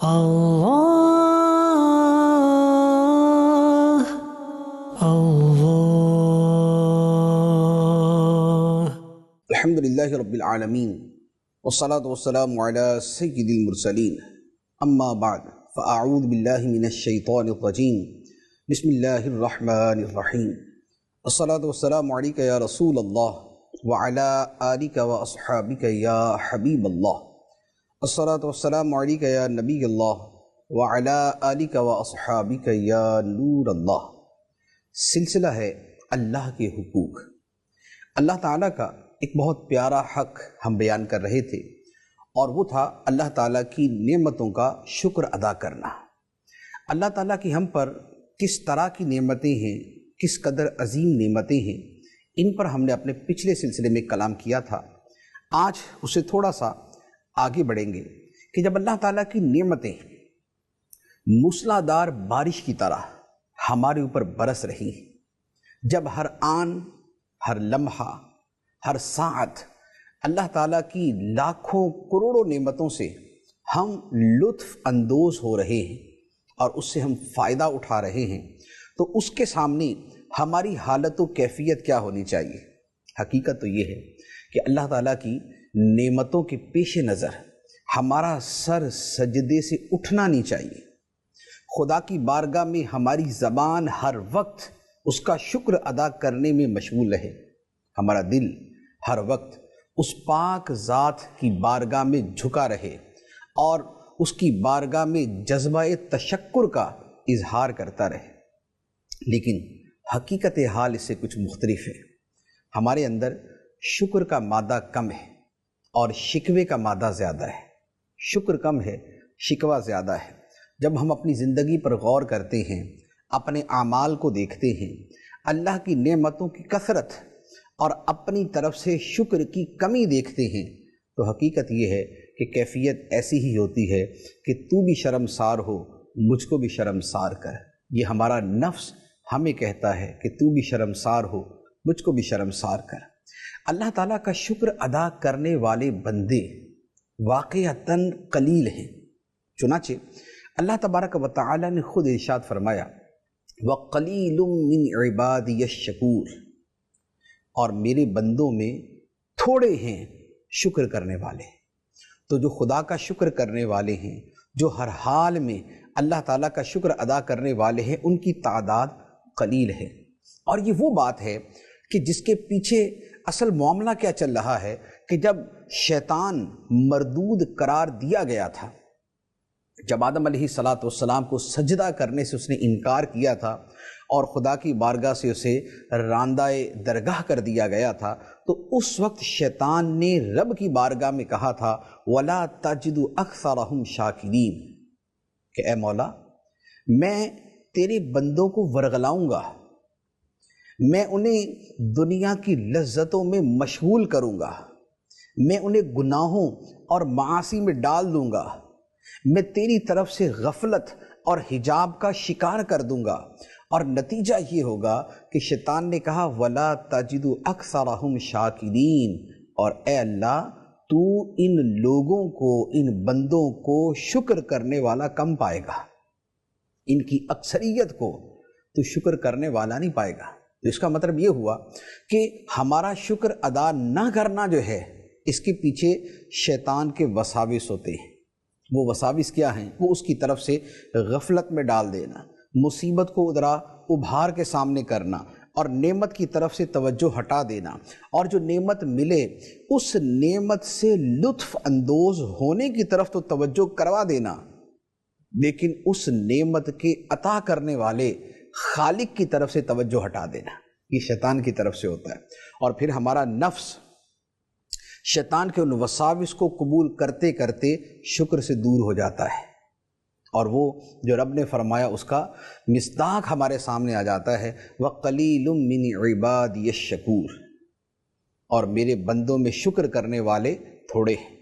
اللہ اللہ الحمدللہ رب العالمین والصلاة والسلام علی سید المرسلین اما بعد فاعوذ باللہ من الشیطان الرجیم بسم اللہ الرحمن الرحیم الصلاة والسلام علیک یا رسول اللہ وعلی آلک واصحابک یا حبیب اللہ الصلاة والسلام علیک یا نبی اللہ وعلی آلک واصحابک یا نور اللہ۔ سلسلہ ہے اللہ کے حقوق۔ اللہ تعالیٰ کا ایک بہت پیارا حق ہم بیان کر رہے تھے، اور وہ تھا اللہ تعالیٰ کی نعمتوں کا شکر ادا کرنا۔ اللہ تعالیٰ کی ہم پر کس طرح کی نعمتیں ہیں، کس قدر عظیم نعمتیں ہیں، ان پر ہم نے اپنے پچھلے سلسلے میں کلام کیا تھا۔ آج اسے تھوڑا سا آگے بڑھیں گے کہ جب اللہ تعالیٰ کی نعمتیں موسلادھار بارش کی طرح ہمارے اوپر برس رہی ہیں، جب ہر آن، ہر لمحہ، ہر ساعت اللہ تعالیٰ کی لاکھوں کروڑوں نعمتوں سے ہم لطف اندوز ہو رہے ہیں اور اس سے ہم فائدہ اٹھا رہے ہیں، تو اس کے سامنے ہماری حالت و کیفیت کیا ہونی چاہیے؟ حقیقت تو یہ ہے کہ اللہ تعالیٰ کی نعمتوں کے پیش نظر ہمارا سر سجدے سے اٹھنا نہیں چاہیے۔ خدا کی بارگاہ میں ہماری زبان ہر وقت اس کا شکر ادا کرنے میں مشغول رہے، ہمارا دل ہر وقت اس پاک ذات کی بارگاہ میں جھکا رہے اور اس کی بارگاہ میں جذبہ تشکر کا اظہار کرتا رہے۔ لیکن حقیقت حال اس سے کچھ مختلف ہے۔ ہمارے اندر شکر کا مادہ کم ہے اور شکوے کا مادہ زیادہ ہے۔ شکر کم ہے، شکوہ زیادہ ہے۔ جب ہم اپنی زندگی پر غور کرتے ہیں، اپنے اعمال کو دیکھتے ہیں، اللہ کی نعمتوں کی کثرت اور اپنی طرف سے شکر کی کمی دیکھتے ہیں، تو حقیقت یہ ہے کہ کیفیت ایسی ہی ہوتی ہے کہ تو بھی شرمسار ہو، مجھ کو بھی شرمسار کر۔ یہ ہمارا نفس ہمیں کہتا ہے کہ تو بھی شرمسار ہو، مجھ کو بھی شرمسار کر۔ اللہ تعالیٰ کا شکر ادا کرنے والے بندے واقعتاً قلیل ہیں۔ چنانچہ اللہ تبارک و تعالیٰ نے خود ارشاد فرمایا وَقَلِيلٌ مِّنْ عِبَادِيَ الشَّكُورُ، اور میرے بندوں میں تھوڑے ہیں شکر کرنے والے۔ تو جو خدا کا شکر کرنے والے ہیں، جو ہر حال میں اللہ تعالیٰ کا شکر ادا کرنے والے ہیں، ان کی تعداد قلیل ہے۔ اور یہ وہ بات ہے کہ جس کے پیچھے اصل معاملہ کیا چل رہا ہے کہ جب شیطان مردود قرار دیا گیا تھا، جب آدم علیہ السلام کو سجدہ کرنے سے اس نے انکار کیا تھا اور خدا کی بارگاہ سے اسے راندہ درگاہ کر دیا گیا تھا، تو اس وقت شیطان نے رب کی بارگاہ میں کہا تھا وَلَا تَجِدُ أَكْثَرَهُمْ شَاكِرِينَ، کہ اے مولا میں تیرے بندوں کو ورغلاؤں گا، میں انہیں دنیا کی لذتوں میں مشغول کروں گا، میں انہیں گناہوں اور معاصی میں ڈال دوں گا، میں تیری طرف سے غفلت اور حجاب کا شکار کر دوں گا، اور نتیجہ یہ ہوگا کہ شیطان نے کہا وَلَا تَجِدُ أَكْثَرَهُمْ شَاكِرِينَ، اور اے اللہ تو ان لوگوں کو، ان بندوں کو شکر کرنے والا کم پائے گا، ان کی اکثریت کو تو شکر کرنے والا نہیں پائے گا۔ تو اس کا مطلب یہ ہوا کہ ہمارا شکر ادا نہ کرنا جو ہے، اس کے پیچھے شیطان کے وساوس ہوتے ہیں۔ وہ وساوس کیا ہیں؟ وہ اس کی طرف سے غفلت میں ڈال دینا، مصیبت کو ادھر ابھار کے سامنے کرنا، اور نعمت کی طرف سے توجہ ہٹا دینا، اور جو نعمت ملے اس نعمت سے لطف اندوز ہونے کی طرف تو توجہ کروا دینا، لیکن اس نعمت کے عطا کرنے والے خالق کی طرف سے توجہ ہٹا دینا، یہ شیطان کی طرف سے ہوتا ہے۔ اور پھر ہمارا نفس شیطان کے ان وساوس کو قبول کرتے کرتے شکر سے دور ہو جاتا ہے، اور وہ جو رب نے فرمایا اس کا مصداق ہمارے سامنے آ جاتا ہے وَقَلِيلٌ مِّنْ عِبَادِيَ الشَّكُورُ، اور میرے بندوں میں شکر کرنے والے تھوڑے ہیں۔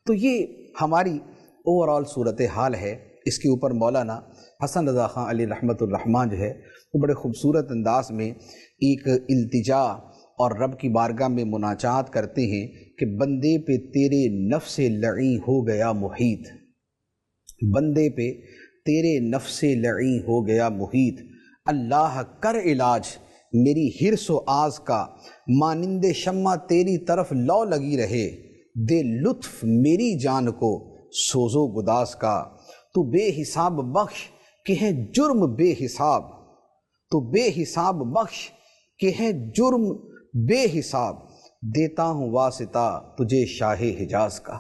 تو یہ ہماری اوورآل صورتحال ہے۔ اس کے اوپر مولانا حسن رضا خان علی رحمۃ الرحمن جو ہے وہ بڑے خوبصورت انداز میں ایک التجا اور رب کی بارگاہ میں مناجات کرتے ہیں کہ بندے پہ تیرے نفس لعیں ہو گیا محیط، بندے پہ تیرے نفس لعیں ہو گیا محیط، اللہ کر علاج میری حرص و آز کا، مانند شمع تیری طرف لو لگی رہے، دے لطف میری جان کو سوز و گداز کا، تو بے حساب بخش کہ ہے جرم بے حساب، تو بے حساب بخش کہ ہے جرم بے حساب، دیتا ہوں واسطہ تجھے شاہ حجاز کا۔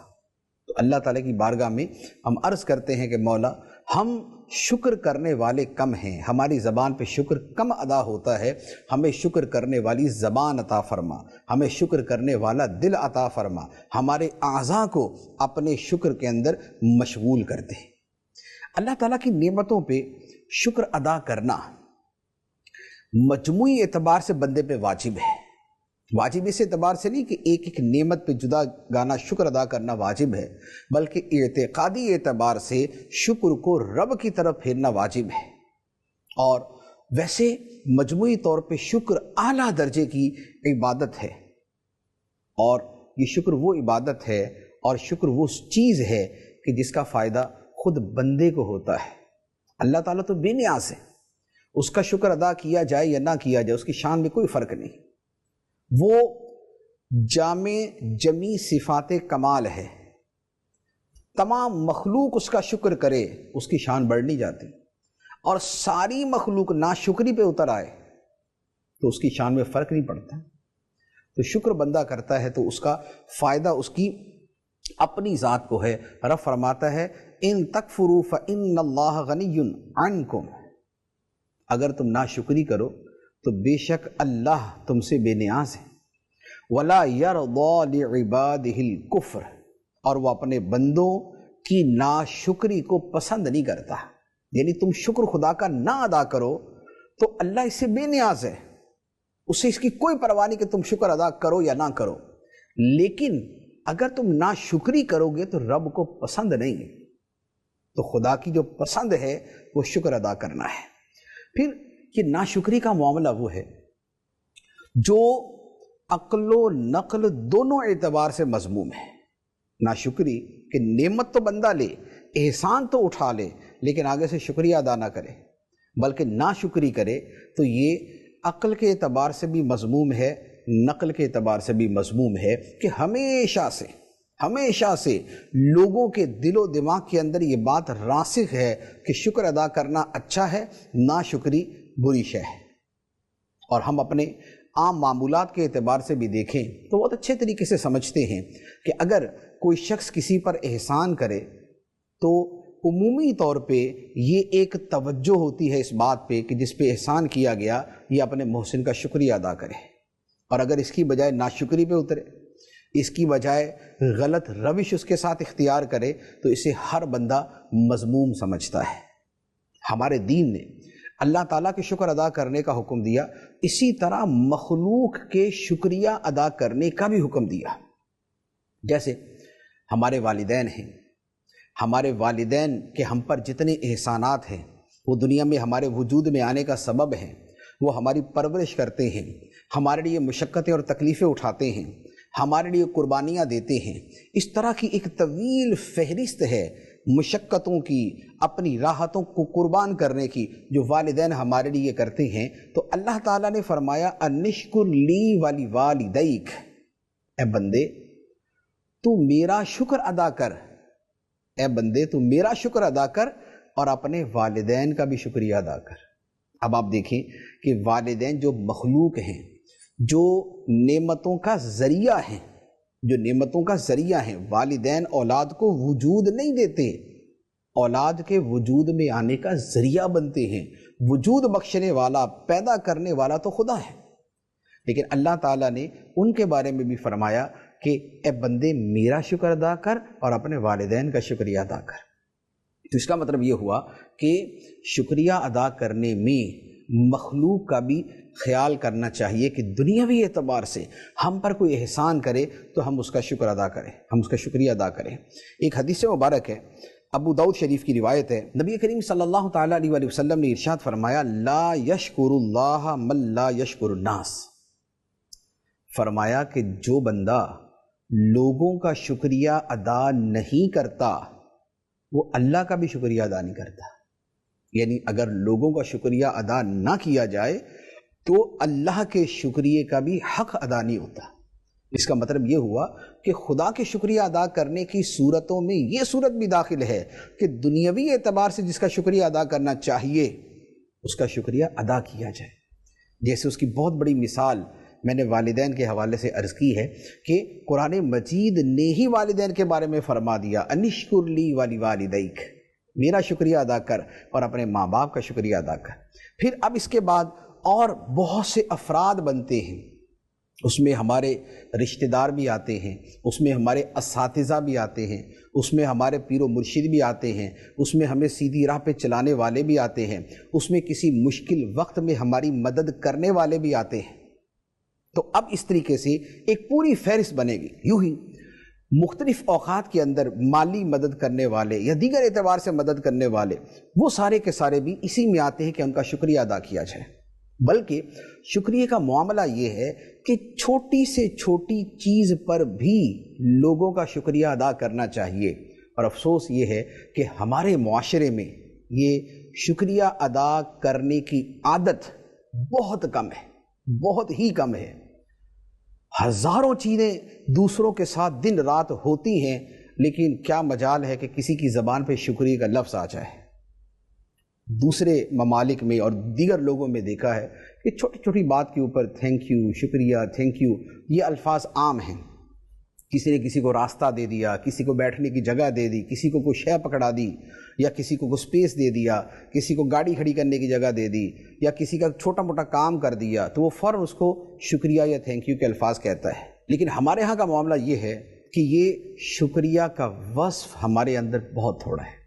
تو اللہ تعالیٰ کی بارگاہ میں ہم عرض کرتے ہیں کہ مولا ہم شکر کرنے والے کم ہیں، ہماری زبان پہ شکر کم ادا ہوتا ہے، ہمیں شکر کرنے والی زبان عطا فرما، ہمیں شکر کرنے والا دل عطا فرما، ہمارے اعضاء کو اپنے شکر کے اندر مشغول کر دے۔ اللہ تعالیٰ کی نعمتوں پہ شکر ادا کرنا مجموعی اعتبار سے بندے پہ واجب ہے، واجب اس اعتبار سے نہیں کہ ایک ایک نعمت پہ جدا گانا شکر ادا کرنا واجب ہے، بلکہ اعتقادی اعتبار سے شکر کو رب کی طرف پھیرنا واجب ہے۔ اور ویسے مجموعی طور پہ شکر اعلیٰ درجے کی عبادت ہے، اور یہ شکر وہ عبادت ہے اور شکر وہ چیز ہے کہ جس کا فائدہ خود بندے کو ہوتا ہے۔ اللہ تعالیٰ تو بے نیاز ہے، اس کا شکر ادا کیا جائے یا نہ کیا جائے اس کی شان میں کوئی فرق نہیں، وہ جامع جمی صفات کمال ہے، تمام مخلوق اس کا شکر کرے اس کی شان بڑھ نہیں جاتی، اور ساری مخلوق ناشکری پہ اتر آئے تو اس کی شان میں فرق نہیں پڑتا۔ تو شکر بندہ کرتا ہے تو اس کا فائدہ اس کی اپنی ذات کو ہے۔ رب فرماتا ہے ان تکفروا فإن اللہ غنی عنکم، اگر تم ناشکری کرو تو بے شک اللہ تم سے بے نیاز ہے۔ وَلَا يَرْضَى لِعِبَادِهِ الْكُفْرَ، اور وہ اپنے بندوں کی ناشکری کو پسند نہیں کرتا، یعنی تم شکر خدا کا نہ ادا کرو تو اللہ اس سے بے نیاز ہے، اسے اس کی کوئی پرواہ نہیں کہ تم شکر ادا کرو یا نہ کرو، لیکن اگر تم ناشکری کرو گے تو رب کو پسند نہیں ہے۔ تو خدا کی جو پسند ہے وہ شکر ادا کرنا ہے۔ پھر یہ ناشکری کا معاملہ وہ ہے جو عقل و نقل دونوں اعتبار سے مذموم ہے۔ ناشکری کہ نعمت تو بندہ لے، احسان تو اٹھا لے، لیکن آگے سے شکریہ ادا نہ کرے، بلکہ ناشکری کرے، تو یہ عقل کے اعتبار سے بھی مذموم ہے، نقل کے اعتبار سے بھی مذموم ہے کہ ہمیشہ سے لوگوں کے دل و دماغ کے اندر یہ بات راسخ ہے کہ شکر ادا کرنا اچھا ہے، ناشکری بری شے ہے۔ اور ہم اپنے عام معمولات کے اعتبار سے بھی دیکھیں تو بہت اچھے طریقے سے سمجھتے ہیں کہ اگر کوئی شخص کسی پر احسان کرے تو عمومی طور پہ یہ ایک توجہ ہوتی ہے اس بات پہ کہ جس پہ احسان کیا گیا یہ اپنے محسن کا شکریہ ادا کرے، اور اگر اس کی بجائے ناشکری پہ اترے، اس کی بجائے غلط روش اس کے ساتھ اختیار کرے تو اسے ہر بندہ مذموم سمجھتا ہے۔ ہمارے دین نے اللہ تعالیٰ کے شکر ادا کرنے کا حکم دیا، اسی طرح مخلوق کے شکریہ ادا کرنے کا بھی حکم دیا۔ جیسے ہمارے والدین ہیں، ہمارے والدین کے ہم پر جتنے احسانات ہیں وہ دنیا میں ہمارے وجود میں آنے کا سبب ہیں، وہ ہماری پرورش کرتے ہیں، ہمارے لیے مشقتیں اور تکلیفیں اٹھاتے ہیں، ہمارے لیے قربانیاں دیتے ہیں۔ اس طرح کی ایک طویل فہرست ہے مشقتوں کی، اپنی راحتوں کو قربان کرنے کی جو والدین ہمارے لیے کرتے ہیں۔ تو اللہ تعالیٰ نے فرمایا انشکر لی ولی والدیک، اے بندے تو میرا شکر ادا کر، اے بندے تو میرا شکر ادا کر اور اپنے والدین کا بھی شکریہ ادا کر۔ اب آپ دیکھیں کہ والدین جو مخلوق ہیں، جو نعمتوں کا ذریعہ ہیں، جو نعمتوں کا ذریعہ ہیں، والدین اولاد کو وجود نہیں دیتے، اولاد کے وجود میں آنے کا ذریعہ بنتے ہیں۔ وجود بخشنے والا، پیدا کرنے والا تو خدا ہے، لیکن اللہ تعالیٰ نے ان کے بارے میں بھی فرمایا کہ اے بندے میرا شکر ادا کر اور اپنے والدین کا شکریہ ادا کر۔ تو اس کا مطلب یہ ہوا کہ شکریہ ادا کرنے میں مخلوق کا بھی خیال کرنا چاہیے کہ دنیاوی اعتبار سے ہم پر کوئی احسان کرے تو ہم اس کا شکر ادا کریں، ہم اس کا شکریہ ادا کریں۔ ایک حدیث مبارک ہے، ابو داؤد شریف کی روایت ہے، نبی کریم صلی اللہ تعالیٰ علیہ وآلہ وسلم نے ارشاد فرمایا لا یشکر اللہ من لا یشکر الناس، فرمایا کہ جو بندہ لوگوں کا شکریہ ادا نہیں کرتا وہ اللہ کا بھی شکریہ ادا نہیں کرتا۔ یعنی اگر لوگوں کا شکریہ ادا نہ کیا جائے تو اللہ کے شکریہ کا بھی حق ادا نہیں ہوتا۔ اس کا مطلب یہ ہوا کہ خدا کے شکریہ ادا کرنے کی صورتوں میں یہ صورت بھی داخل ہے کہ دنیاوی اعتبار سے جس کا شکریہ ادا کرنا چاہیے اس کا شکریہ ادا کیا جائے۔ جیسے اس کی بہت بڑی مثال میں نے والدین کے حوالے سے عرض کی ہے کہ قرآن مجید نے ہی والدین کے بارے میں فرما دیا انشکر لی ولی والدیک، میرا شکریہ ادا کر اور اپنے ماں باپ کا شکریہ ادا کر۔ پھر اب اس کے بعد اور بہت سے افراد بنتے ہیں، اس میں ہمارے رشتہ دار بھی آتے ہیں، اس میں ہمارے اساتذہ بھی آتے ہیں، اس میں ہمارے پیر و مرشد بھی آتے ہیں، اس میں ہمیں سیدھی راہ پہ چلانے والے بھی آتے ہیں، اس میں کسی مشکل وقت میں ہماری مدد کرنے والے بھی آتے ہیں۔ تو اب اس طریقے سے ایک پوری فہرست بنے گی۔ یوں ہی مختلف اوقات کے اندر مالی مدد کرنے والے یا دیگر اعتبار سے مدد کرنے والے وہ سارے کے سارے بھی اسی میں آتے ہیں کہ ان کا شکریہ ادا کیا جائے۔ بلکہ شکریہ کا معاملہ یہ ہے کہ چھوٹی سے چھوٹی چیز پر بھی لوگوں کا شکریہ ادا کرنا چاہیے، اور افسوس یہ ہے کہ ہمارے معاشرے میں یہ شکریہ ادا کرنے کی عادت بہت کم ہے، بہت ہی کم ہے۔ ہزاروں چیزیں دوسروں کے ساتھ دن رات ہوتی ہیں، لیکن کیا مجال ہے کہ کسی کی زبان پہ شکریہ کا لفظ آ جائے۔ دوسرے ممالک میں اور دیگر لوگوں میں دیکھا ہے کہ چھوٹی چھوٹی بات کے اوپر تھینک یو، شکریہ، تھینک یو، یہ الفاظ عام ہیں۔ کسی نے کسی کو راستہ دے دیا، کسی کو بیٹھنے کی جگہ دے دی، کسی کو کوئی شے پکڑا دی، یا کسی کو کوئی سپیس دے دیا، کسی کو گاڑی کھڑی کرنے کی جگہ دے دی، یا کسی کا چھوٹا موٹا کام کر دیا تو وہ فوراً اس کو شکریہ یا تھینک یو کے الفاظ کہتا ہے۔ لیکن ہمارے ہاں کا معاملہ یہ ہے کہ یہ شکریہ کا وصف ہمارے اندر بہت تھوڑا ہے،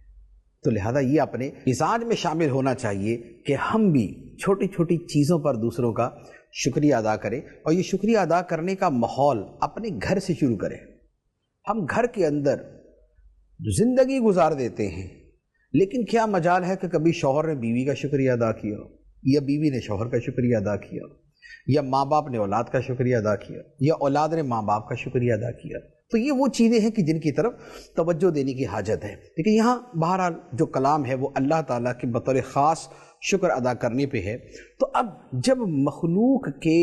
تو لہذا یہ اپنے مزاج میں شامل ہونا چاہیے کہ ہم بھی چھوٹی چھوٹی چیزوں پر دوسروں کا شکریہ ادا کریں، اور یہ شکریہ ادا کرنے کا ماحول اپنے گھر سے شروع کریں۔ ہم گھر کے اندر زندگی گزار دیتے ہیں، لیکن کیا مجال ہے کہ کبھی شوہر نے بیوی کا شکریہ ادا کیا ہو، یا بیوی نے شوہر کا شکریہ ادا کیا ہو، یا ماں باپ نے اولاد کا شکریہ ادا کیا، یا اولاد نے ماں باپ کا شکریہ ادا کیا۔ تو یہ وہ چیزیں ہیں کہ جن کی طرف توجہ دینے کی حاجت ہے۔ لیکن یہاں بہرحال جو کلام ہے وہ اللہ تعالیٰ کے بطور خاص شکر ادا کرنے پہ ہے۔ تو اب جب مخلوق کے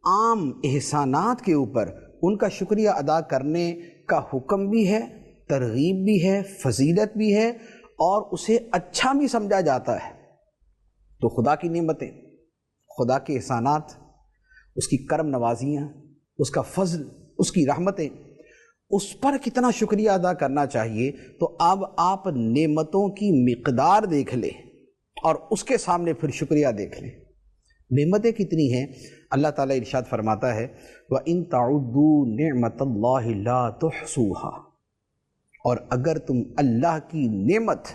عام احسانات کے اوپر ان کا شکریہ ادا کرنے کا حکم بھی ہے، ترغیب بھی ہے، فضیلت بھی ہے، اور اسے اچھا بھی سمجھا جاتا ہے، تو خدا کی نعمتیں، خدا کے احسانات، اس کی کرم نوازیاں، اس کا فضل، اس کی رحمتیں، اس پر کتنا شکریہ ادا کرنا چاہیے۔ تو اب آپ نعمتوں کی مقدار دیکھ لیں اور اس کے سامنے پھر شکریہ دیکھ لیں۔ نعمتیں کتنی ہیں؟ اللہ تعالیٰ ارشاد فرماتا ہے وَإِن تَعُدُّوا نِعْمَةَ اللَّهِ لَا تُحْصُوهَا، اور اگر تم اللہ کی نعمت،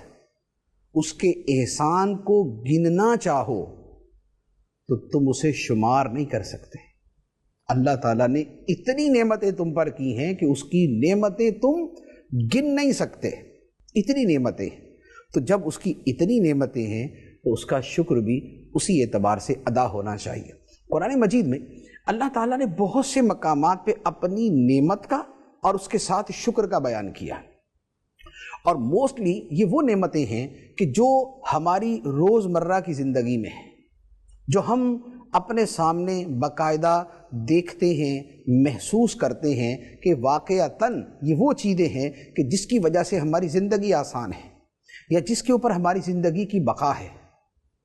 اس کے احسان کو گننا چاہو تو تم اسے شمار نہیں کر سکتے۔ اللہ تعالیٰ نے اتنی نعمتیں تم پر کی ہیں کہ اس کی نعمتیں تم گن نہیں سکتے، اتنی نعمتیں۔ تو جب اس کی اتنی نعمتیں ہیں تو اس کا شکر بھی اسی اعتبار سے ادا ہونا چاہیے۔ قرآن مجید میں اللہ تعالیٰ نے بہت سے مقامات پہ اپنی نعمت کا اور اس کے ساتھ شکر کا بیان کیا، اور موسٹلی یہ وہ نعمتیں ہیں کہ جو ہماری روزمرہ کی زندگی میں ہیں، جو ہم اپنے سامنے باقاعدہ دیکھتے ہیں، محسوس کرتے ہیں کہ واقعتاً یہ وہ چیزیں ہیں کہ جس کی وجہ سے ہماری زندگی آسان ہے، یا جس کے اوپر ہماری زندگی کی بقا ہے۔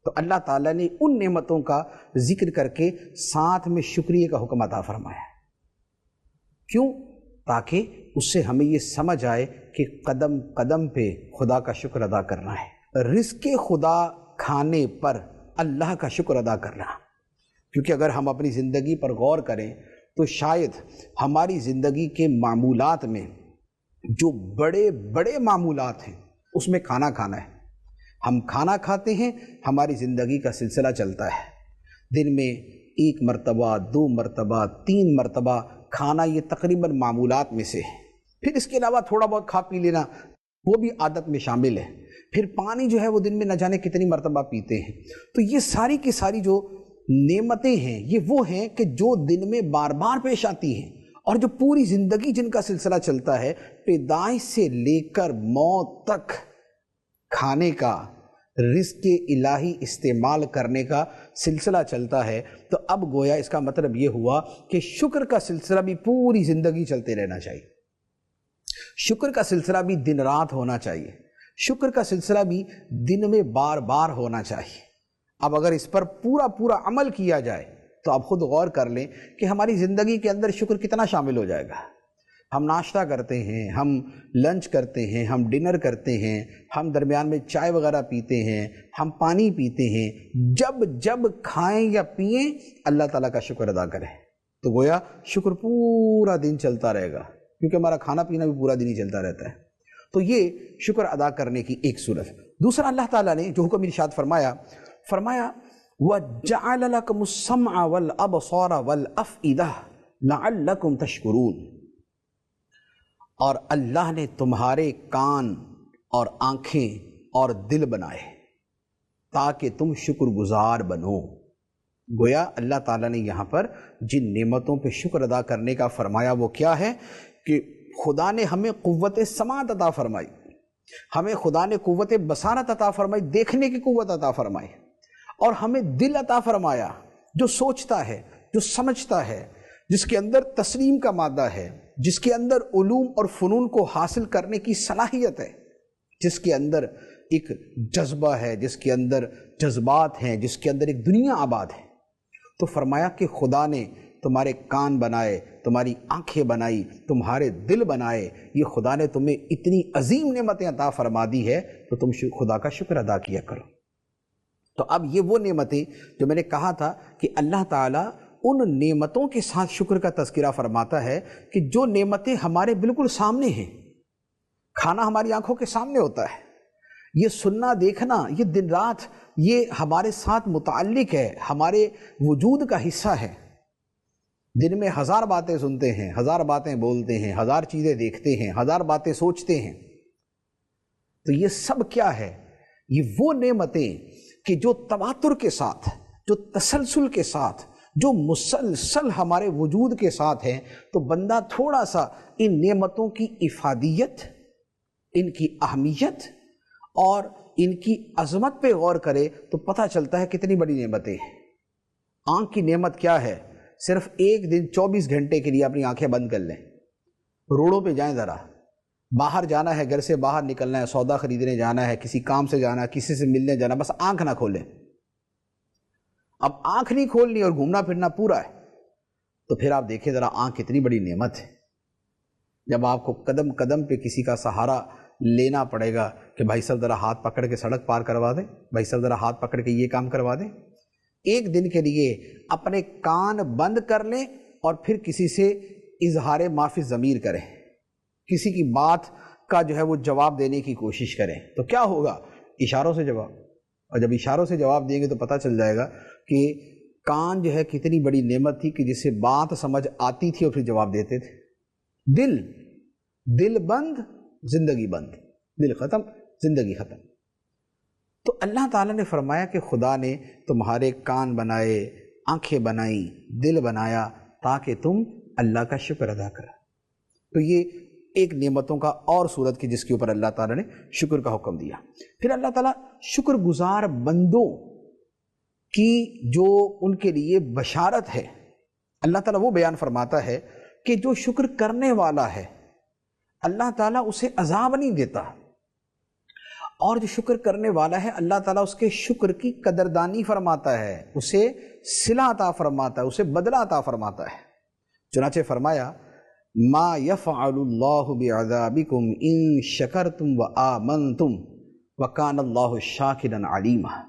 تو اللہ تعالیٰ نے ان نعمتوں کا ذکر کر کے ساتھ میں شکریہ کا حکم عطا فرمایا۔ کیوں؟ تاکہ اس سے ہمیں یہ سمجھ آئے کہ قدم قدم پہ خدا کا شکر ادا کرنا ہے، رزق خدا کھانے پر اللہ کا شکر ادا کرنا۔ کیونکہ اگر ہم اپنی زندگی پر غور کریں تو شاید ہماری زندگی کے معمولات میں جو بڑے بڑے معمولات ہیں اس میں کھانا کھانا ہے۔ ہم کھانا کھاتے ہیں، ہماری زندگی کا سلسلہ چلتا ہے، دن میں 1 مرتبہ، 2 مرتبہ، 3 مرتبہ کھانا، یہ تقریباً معمولات میں سے ہے۔ پھر اس کے علاوہ تھوڑا بہت کھا پی لینا وہ بھی عادت میں شامل ہے۔ پھر پانی جو ہے وہ دن میں نہ جانے کتنی مرتبہ پیتے ہیں۔ تو یہ ساری کی ساری جو نعمتیں ہیں یہ وہ ہیں کہ جو دن میں بار بار پیش آتی ہیں، اور جو پوری زندگی جن کا سلسلہ چلتا ہے، پیدائش سے لے کر موت تک کھانے کا، رزق الہی استعمال کرنے کا سلسلہ چلتا ہے، تو اب گویا اس کا مطلب یہ ہوا کہ شکر کا سلسلہ بھی پوری زندگی چلتے رہنا چاہیے، شکر کا سلسلہ بھی دن رات ہونا چاہیے، شکر کا سلسلہ بھی دن میں بار بار ہونا چاہیے۔ اب اگر اس پر پورا عمل کیا جائے تو آپ خود غور کر لیں کہ ہماری زندگی کے اندر شکر کتنا شامل ہو جائے گا۔ ہم ناشتہ کرتے ہیں، ہم لنچ کرتے ہیں، ہم ڈنر کرتے ہیں، ہم درمیان میں چائے وغیرہ پیتے ہیں، ہم پانی پیتے ہیں، جب جب کھائیں یا پئیں اللہ تعالیٰ کا شکر ادا کریں، تو گویا شکر پورا دن چلتا رہے گا، کیونکہ ہمارا کھانا پینا بھی پورا دن ہی چلتا رہتا ہے۔ تو یہ شکر ادا کرنے کی ایک صورت۔ دوسرا اللہ تعالیٰ نے جو حکم ارشاد فرمایا وَجَعَلَ لَكُمُ السَّمْعَ وَالْأَبْصَارَ وَالْأَفْئِدَةَ لَعَلَّكُمْ تَشْكُرُونَ، اور اللہ نے تمہارے کان اور آنکھیں اور دل بنائے تاکہ تم شکر گزار بنو۔ گویا اللہ تعالیٰ نے یہاں پر جن نعمتوں پہ شکر ادا کرنے کا فرمایا وہ کیا ہے کہ خدا نے ہمیں قوت سماعت عطا فرمائی، ہمیں خدا نے قوت بصارت عطا فرمائی، دیکھنے کی قوت عطا فرمائی، اور ہمیں دل عطا فرمایا جو سوچتا ہے، جو سمجھتا ہے، جس کے اندر تسلیم کا مادہ ہے، جس کے اندر علوم اور فنون کو حاصل کرنے کی صلاحیت ہے، جس کے اندر ایک جذبہ ہے، جس کے اندر جذبات ہیں، جس کے اندر ایک دنیا آباد ہے۔ تو فرمایا کہ خدا نے تمہارے کان بنائے، تمہاری آنکھیں بنائی، تمہارے دل بنائے، یہ خدا نے تمہیں اتنی عظیم نعمتیں عطا فرما دی ہے، تو تم خدا کا شکر ادا کیا کرو۔ تو اب یہ وہ نعمتیں جو میں نے کہا تھا کہ اللہ تعالیٰ ان نعمتوں کے ساتھ شکر کا تذکرہ فرماتا ہے کہ جو نعمتیں ہمارے بالکل سامنے ہیں، کھانا ہماری آنکھوں کے سامنے ہوتا ہے، یہ سننا دیکھنا، یہ دن رات یہ ہمارے ساتھ متعلق ہے، ہمارے وجود کا حصہ ہے۔ دن میں 1000 باتیں سنتے ہیں، 1000 باتیں بولتے ہیں، 1000 چیزیں دیکھتے ہیں، 1000 باتیں سوچتے ہیں، تو یہ سب کیا ہے؟ یہ وہ نعمتیں کہ جو تواتر کے ساتھ، جو تسلسل کے ساتھ، جو مسلسل ہمارے وجود کے ساتھ ہیں، تو بندہ تھوڑا سا ان نعمتوں کی افادیت، ان کی اہمیت اور ان کی عظمت پہ غور کرے تو پتہ چلتا ہے کتنی بڑی نعمتیں ہیں۔ آنکھ کی نعمت کیا ہے؟ صرف ایک دن 24 گھنٹے کے لیے اپنی آنکھیں بند کر لیں، روڈوں پہ جائیں، ذرا باہر جانا ہے، گھر سے باہر نکلنا ہے، سودا خریدنے جانا ہے، کسی کام سے جانا ہے، کسی سے ملنے جانا، بس آنکھ نہ کھولیں۔ اب آنکھ نہیں کھولنی اور گھومنا پھرنا پورا ہے، تو پھر آپ دیکھیں ذرا آنکھ کتنی بڑی نعمت ہے۔ جب آپ کو قدم قدم پہ کسی کا سہارا لینا پڑے گا کہ بھائی صاحب ذرا ہاتھ پکڑ کے سڑک پار کروا دیں، بھائی صاحب ذرا ہاتھ پکڑ کے یہ کام کروا دیں، ایک دن کے لیے اپنے کان بند کر لیں اور پھر کسی سے اظہار معافی ضمیر کریں، کسی کی بات کا جو ہے وہ جواب دینے کی کوشش کریں، تو کیا ہوگا؟ اشاروں سے جواب، اور جب اشاروں سے جواب دیں گے تو پتہ چل جائے گا کہ کان جو ہے کتنی بڑی نعمت تھی کہ جس سے بات سمجھ آتی تھی اور پھر جواب دیتے تھے۔ دل بند، زندگی بند، دل ختم، زندگی ختم۔ تو اللہ تعالیٰ نے فرمایا کہ خدا نے تمہارے کان بنائے، آنکھیں بنائی، دل بنایا تاکہ تم اللہ کا شکر ادا کرو۔ تو یہ ایک نعمتوں کا اور صورت کی جس کے اوپر اللہ تعالیٰ نے شکر کا حکم دیا۔ پھر اللہ تعالیٰ شکر گزار بندوں کی جو ان کے لیے بشارت ہے، اللہ تعالیٰ وہ بیان فرماتا ہے کہ جو شکر کرنے والا ہے اللہ تعالیٰ اسے عذاب نہیں دیتا، اور جو شکر کرنے والا ہے اللہ تعالیٰ اس کے شکر کی قدردانی فرماتا ہے، اسے صلہ عطا فرماتا ہے، اسے بدلہ عطا فرماتا ہے۔ چنانچہ فرمایا ما یفعل اللہ بعذابکم ان شکرتم وآمنتم وکان اللہ شاکرا علیما۔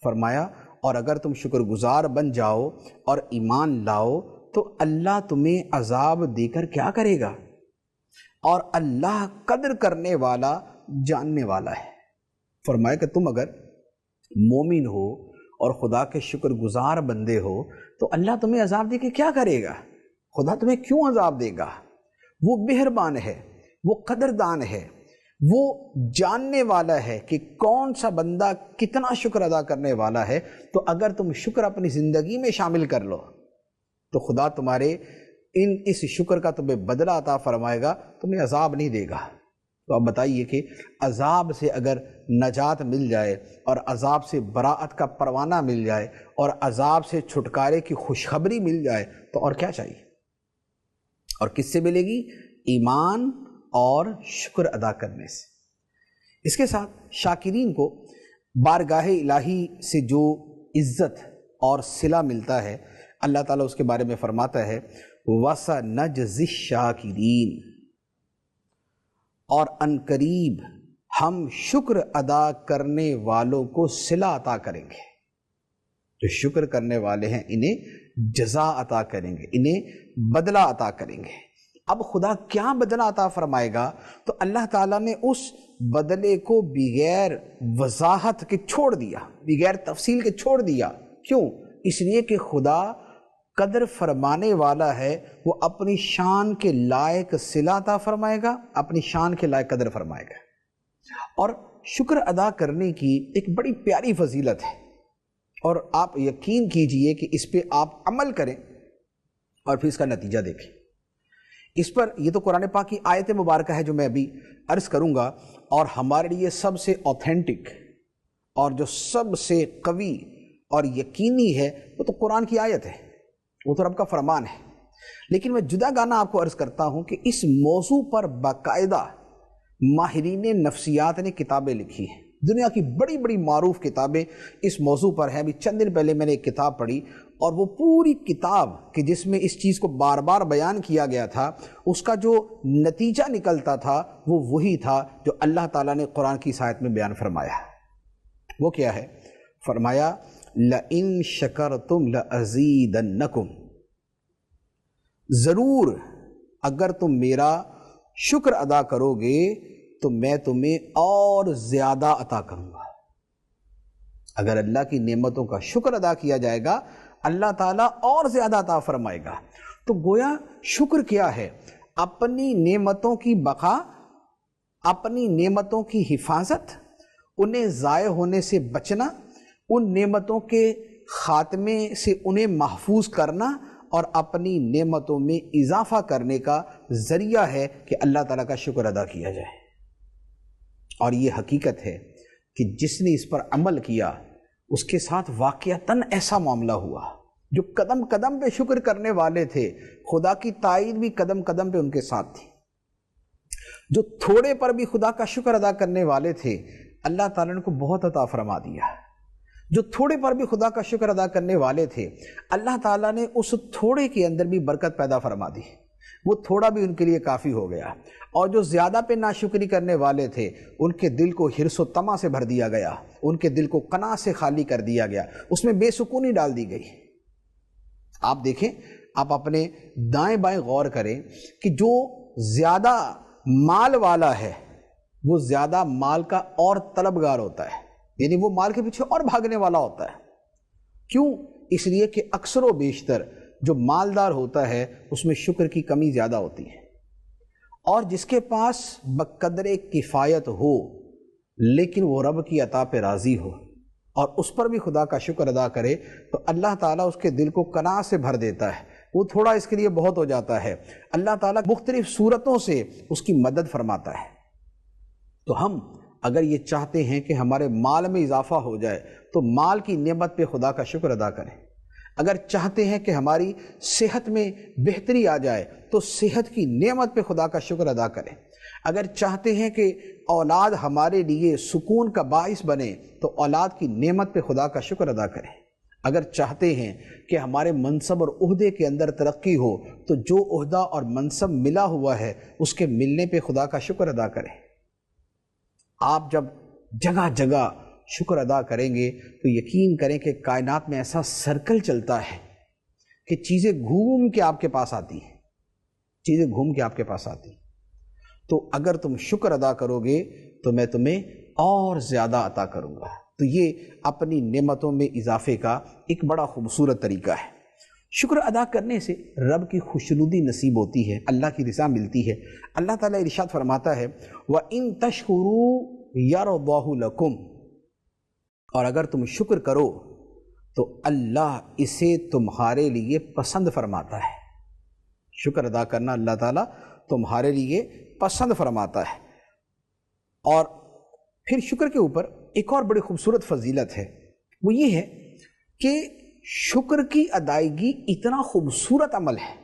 فرمایا اور اگر تم شکر گزار بن جاؤ اور ایمان لاؤ تو اللہ تمہیں عذاب دے کر کیا کرے گا، اور اللہ قدر کرنے والا، جاننے والا ہے۔ فرمایا کہ تم اگر مومن ہو اور خدا کے شکر گزار بندے ہو تو اللہ تمہیں عذاب دے کے کیا کرے گا؟ خدا تمہیں کیوں عذاب دے گا؟ وہ مہربان ہے، وہ قدردان ہے، وہ جاننے والا ہے کہ کون سا بندہ کتنا شکر ادا کرنے والا ہے۔ تو اگر تم شکر اپنی زندگی میں شامل کر لو تو خدا تمہارے اس شکر کا تمہیں بدلہ عطا فرمائے گا، تمہیں عذاب نہیں دے گا۔ تو اب بتائیے کہ عذاب سے اگر نجات مل جائے اور عذاب سے براءت کا پروانہ مل جائے اور عذاب سے چھٹکارے کی خوشخبری مل جائے تو اور کیا چاہیے؟ اور کس سے ملے گی؟ ایمان اور شکر ادا کرنے سے۔ اس کے ساتھ شاکرین کو بارگاہ الہی سے جو عزت اور صلہ ملتا ہے، اللہ تعالیٰ اس کے بارے میں فرماتا ہے وَسَنَجْزِي الشَّاكِرِينَ، اور عنقریب ہم شکر ادا کرنے والوں کو صلہ عطا کریں گے۔ جو شکر کرنے والے ہیں انہیں جزا عطا کریں گے، انہیں بدلہ عطا کریں گے۔ اب خدا کیا بدلہ عطا فرمائے گا؟ تو اللہ تعالیٰ نے اس بدلے کو بغیر وضاحت کے چھوڑ دیا، بغیر تفصیل کے چھوڑ دیا۔ کیوں؟ اس لیے کہ خدا قدر فرمانے والا ہے، وہ اپنی شان کے لائق صلہ عطا فرمائے گا، اپنی شان کے لائق قدر فرمائے گا۔ اور شکر ادا کرنے کی ایک بڑی پیاری فضیلت ہے، اور آپ یقین کیجئے کہ اس پہ آپ عمل کریں اور پھر اس کا نتیجہ دیکھیں۔ اس پر یہ تو قرآن پاک کی آیت مبارکہ ہے جو میں ابھی عرض کروں گا، اور ہمارے لیے سب سے اوتھینٹک اور جو سب سے قوی اور یقینی ہے وہ تو قرآن کی آیت ہے، وہ تو رب کا فرمان ہے۔ لیکن میں جدا گانا آپ کو عرض کرتا ہوں کہ اس موضوع پر باقاعدہ ماہرین نفسیات نے کتابیں لکھی ہیں، دنیا کی بڑی بڑی معروف کتابیں اس موضوع پر ہیں۔ ابھی چند دن پہلے میں نے ایک کتاب پڑھی، اور وہ پوری کتاب کہ جس میں اس چیز کو بار بار بیان کیا گیا تھا، اس کا جو نتیجہ نکلتا تھا وہ وہی تھا جو اللہ تعالیٰ نے قرآن کی اس آیت میں بیان فرمایا۔ وہ کیا ہے؟ فرمایا لَإِن شَكَرْتُمْ لَأَزِيدَنَّكُمْ، ضرور اگر تم میرا شکر ادا کرو گے تو میں تمہیں اور زیادہ عطا کروں گا۔ اگر اللہ کی نعمتوں کا شکر ادا کیا جائے گا اللہ تعالیٰ اور زیادہ عطا فرمائے گا۔ تو گویا شکر کیا ہے؟ اپنی نعمتوں کی بقا، اپنی نعمتوں کی حفاظت، انہیں ضائع ہونے سے بچنا، ان نعمتوں کے خاتمے سے انہیں محفوظ کرنا، اور اپنی نعمتوں میں اضافہ کرنے کا ذریعہ ہے کہ اللہ تعالیٰ کا شکر ادا کیا جائے۔ اور یہ حقیقت ہے کہ جس نے اس پر عمل کیا اس کے ساتھ واقعتاً ایسا معاملہ ہوا۔ جو قدم قدم پہ شکر کرنے والے تھے، خدا کی تائید بھی قدم قدم پہ ان کے ساتھ تھی۔ جو تھوڑے پر بھی خدا کا شکر ادا کرنے والے تھے، اللہ تعالیٰ نے کو بہت عطا فرما دیا۔ جو تھوڑے پر بھی خدا کا شکر ادا کرنے والے تھے، اللہ تعالیٰ نے اس تھوڑے کے اندر بھی برکت پیدا فرما دی، وہ تھوڑا بھی ان کے لیے کافی ہو گیا۔ اور جو زیادہ پہ ناشکری کرنے والے تھے، ان کے دل کو حرص و طمع سے بھر دیا گیا، ان کے دل کو قناعت سے خالی کر دیا گیا، اس میں بے سکونی ڈال دی گئی۔ آپ دیکھیں، آپ اپنے دائیں بائیں غور کریں کہ جو زیادہ مال والا ہے وہ زیادہ مال کا اور طلبگار ہوتا ہے، یعنی وہ مال کے پیچھے اور بھاگنے والا ہوتا ہے۔ کیوں؟ اس لیے کہ اکثر و بیشتر جو مالدار ہوتا ہے اس میں شکر کی کمی زیادہ ہوتی ہے، اور جس کے پاس بقدر کفایت ہو لیکن وہ رب کی عطا پہ راضی ہو اور اس پر بھی خدا کا شکر ادا کرے، تو اللہ تعالیٰ اس کے دل کو قناعت سے بھر دیتا ہے، وہ تھوڑا اس کے لیے بہت ہو جاتا ہے۔ اللہ تعالیٰ مختلف صورتوں سے اس کی مدد فرماتا ہے۔ تو ہم اگر یہ چاہتے ہیں کہ ہمارے مال میں اضافہ ہو جائے تو مال کی نعمت پہ خدا کا شکر ادا کریں۔ اگر چاہتے ہیں کہ ہماری صحت میں بہتری آ جائے تو صحت کی نعمت پہ خدا کا شکر ادا کریں۔ اگر چاہتے ہیں کہ اولاد ہمارے لیے سکون کا باعث بنے تو اولاد کی نعمت پہ خدا کا شکر ادا کریں۔ اگر چاہتے ہیں کہ ہمارے منصب اور عہدے کے اندر ترقی ہو تو جو عہدہ اور منصب ملا ہوا ہے اس کے ملنے پہ خدا کا شکر ادا کریں۔ آپ جب جگہ جگہ شکر ادا کریں گے تو یقین کریں کہ کائنات میں ایسا سرکل چلتا ہے کہ چیزیں گھوم کے آپ کے پاس آتی ہیں، چیزیں گھوم کے آپ کے پاس آتی ہیں۔ تو اگر تم شکر ادا کرو گے تو میں تمہیں اور زیادہ عطا کروں گا۔ تو یہ اپنی نعمتوں میں اضافے کا ایک بڑا خوبصورت طریقہ ہے۔ شکر ادا کرنے سے رب کی خوشنودی نصیب ہوتی ہے، اللہ کی رضا ملتی ہے۔ اللہ تعالیٰ ارشاد فرماتا ہے وَإِن تَشْكُرُوا يَرْضَهُ لَكُمْ، اور اگر تم شکر کرو تو اللہ اسے تمہارے لیے پسند فرماتا ہے۔ شکر ادا کرنا اللہ تعالیٰ تمہارے لیے پسند فرماتا ہے۔ اور پھر شکر کے اوپر ایک اور بڑی خوبصورت فضیلت ہے، وہ یہ ہے کہ شکر کی ادائیگی اتنا خوبصورت عمل ہے،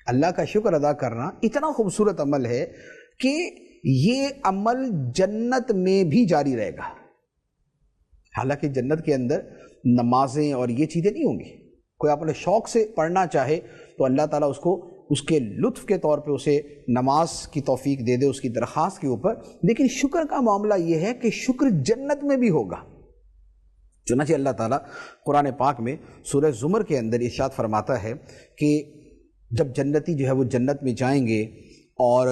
اللہ کا شکر ادا کرنا اتنا خوبصورت عمل ہے کہ یہ عمل جنت میں بھی جاری رہے گا۔ حالانکہ جنت کے اندر نمازیں اور یہ چیزیں نہیں ہوں گی، کوئی اپنے شوق سے پڑھنا چاہے تو اللہ تعالیٰ اس کو اس کے لطف کے طور پہ اسے نماز کی توفیق دے دے اس کی درخواست کے اوپر، لیکن شکر کا معاملہ یہ ہے کہ شکر جنت میں بھی ہوگا۔ چنانچہ اللہ تعالیٰ قرآن پاک میں سورہ زمر کے اندر ارشاد فرماتا ہے کہ جب جنتی جو ہے وہ جنت میں جائیں گے اور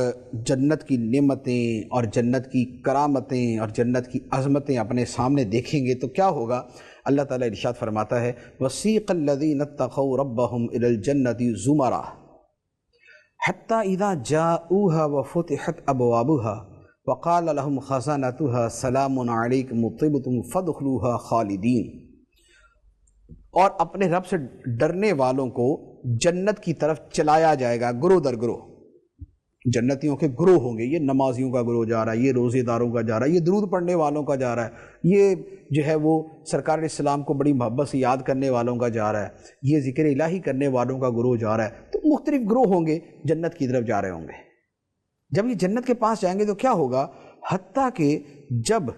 جنت کی نعمتیں اور جنت کی کرامتیں اور جنت کی عظمتیں اپنے سامنے دیکھیں گے تو کیا ہوگا؟ اللہ تعالیٰ ارشاد فرماتا ہے وَسِيقَ الَّذِينَ اتَّقَوْا رَبَّهُمْ إِلَى الْجَنَّةِ زُمَرًا حَتَّى إِذَا جَاءُوهَا وَفُتِحَتْ أَبْوَابُهَا وَقَالَ لَهُمْ خَزَنَتُهَا سَلَامٌ عَلَيْكُمْ طِبْتُمْ فَادْخُلُوهَا خَالِدِينَ، اور اپنے رب سے ڈرنے والوں کو جنت کی طرف چلایا جائے گا گروہ در گروہ۔ جنتیوں کے گروہ ہوں گے، یہ نمازیوں کا گروہ جا رہا ہے، یہ روزے داروں کا جا رہا ہے، یہ درود پڑھنے والوں کا جا رہا ہے، یہ جو ہے وہ سرکار اسلام کو بڑی محبت سے یاد کرنے والوں کا جا رہا ہے، یہ ذکر الہی کرنے والوں کا گروہ جا رہا ہے۔ تو مختلف گروہ ہوں گے جنت کی طرف جا رہے ہوں گے۔ جب یہ جنت کے پاس جائیں گے تو کیا ہوگا؟ حتیٰ کہ جب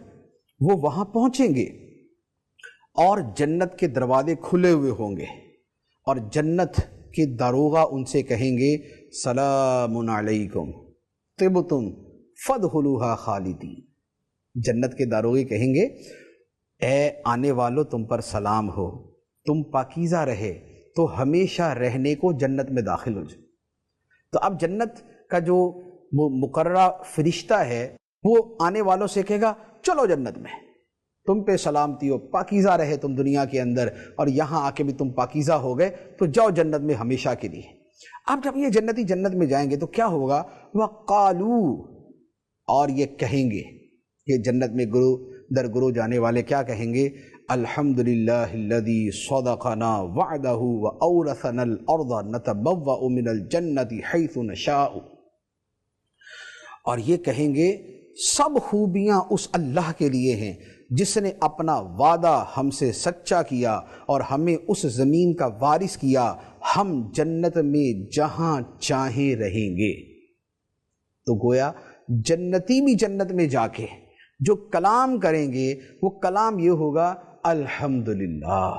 وہ وہاں پہنچیں گے اور جنت کے دروازے کھلے ہوئے ہوں گے اور جنت کے داروغہ ان سے کہیں گے سلام علیکم طبتم فادخلوها خالدین، جنت کے داروغے کہیں گے اے آنے والو تم پر سلام ہو، تم پاکیزہ رہے تو ہمیشہ رہنے کو جنت میں داخل ہو جائے۔ تو اب جنت کا جو مقررہ فرشتہ ہے وہ آنے والوں سے کہے گا چلو جنت میں، تم پہ سلامتی ہو، پاکیزہ رہے تم دنیا کے اندر اور یہاں آ کے بھی تم پاکیزہ ہو گئے تو جاؤ جنت میں ہمیشہ کے لیے۔ اب جب یہ جنتی جنت میں جائیں گے تو کیا ہوگا؟ وَقَالُوا، اور یہ کہیں گے، یہ جنت میں گروہ در گروہ جانے والے کیا کہیں گے؟ الحمدللہ الذی صدقنا وعدہ وأورثنا الارض نتبوأ من الجنت حیث نشاء، اور یہ کہیں گے سب خوبیاں اس اللہ کے لیے ہیں جس نے اپنا وعدہ ہم سے سچا کیا اور ہمیں اس زمین کا وارث کیا، ہم جنت میں جہاں چاہیں رہیں گے۔ تو گویا جنتی بھی جنت میں جا کے جو کلام کریں گے وہ کلام یہ ہوگا الحمدللہ،